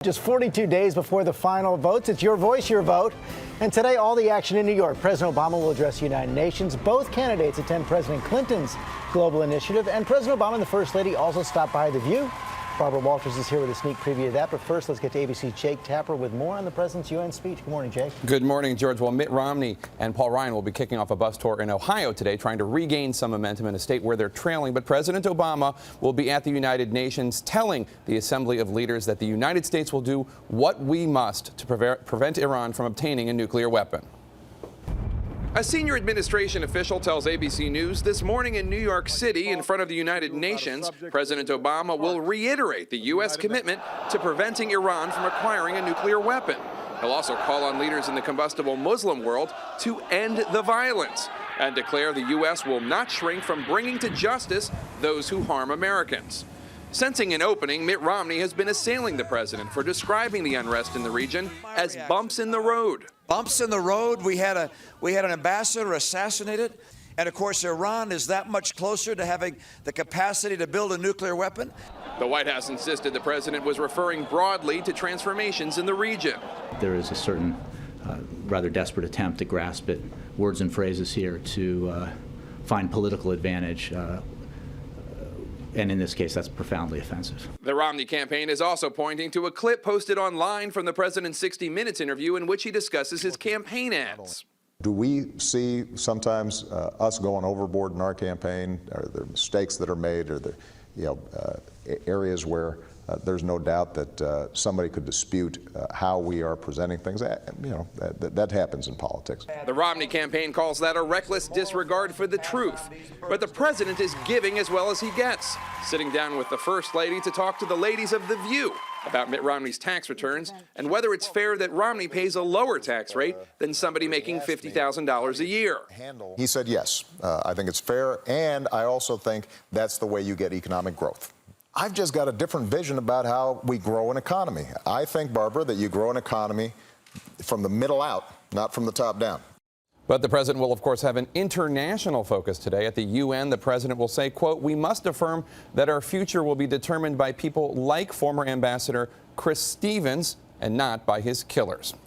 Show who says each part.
Speaker 1: Just 42 days before the final votes, it's your voice, your vote. And today, all the action in New York. President Obama will address the United Nations. Both candidates attend President Clinton's global initiative. And President Obama and the First Lady also stop by The View. Barbara Walters is here with a sneak preview of that. But first, let's get to ABC's Jake Tapper with more on the president's UN speech. Good morning, Jake.
Speaker 2: Good morning, George. Well, Mitt Romney and Paul Ryan will be kicking off a bus tour in Ohio today, trying to regain some momentum in a state where they're trailing. But President Obama will be at the United Nations, telling the Assembly of Leaders that the United States will do what we must to prevent Iran from obtaining a nuclear weapon. A senior administration official tells ABC News this morning in New York City in front of the United Nations, President Obama will reiterate the U.S. commitment to preventing Iran from acquiring a nuclear weapon. He'll also call on leaders in the combustible Muslim world to end the violence and declare the U.S. will not shrink from bringing to justice those who harm Americans. Sensing an opening, Mitt Romney has been assailing the president for describing the unrest in the region as bumps in the road.
Speaker 3: Bumps in the road. We had an ambassador assassinated. And of course, Iran is that much closer to having the capacity to build a nuclear weapon.
Speaker 2: The White House insisted the president was referring broadly to transformations in the region.
Speaker 4: There is a certain rather desperate attempt to grasp at words and phrases here to find political advantage. And in this case, that's profoundly offensive.
Speaker 2: The Romney campaign is also pointing to a clip posted online from the president's 60 Minutes interview in which he discusses his campaign ads.
Speaker 5: Do we see sometimes us going overboard in our campaign? Are there mistakes that are made? Are there areas where there's no doubt that somebody could dispute how we are presenting things? That happens in politics.
Speaker 2: The Romney campaign calls that a reckless disregard for the truth. But the president is giving as well as he gets, sitting down with the First Lady to talk to the ladies of The View about Mitt Romney's tax returns and whether it's fair that Romney pays a lower tax rate than somebody making $50,000 a year.
Speaker 5: He said yes. I think it's fair, and I also think that's the way you get economic growth. I've just got a different vision about how we grow an economy. I think, Barbara, that you grow an economy from the middle out, not from the top down.
Speaker 2: But the president will, of course, have an international focus today. At the UN, the president will say, quote, "We must affirm that our future will be determined by people like former Ambassador Chris Stevens and not by his killers."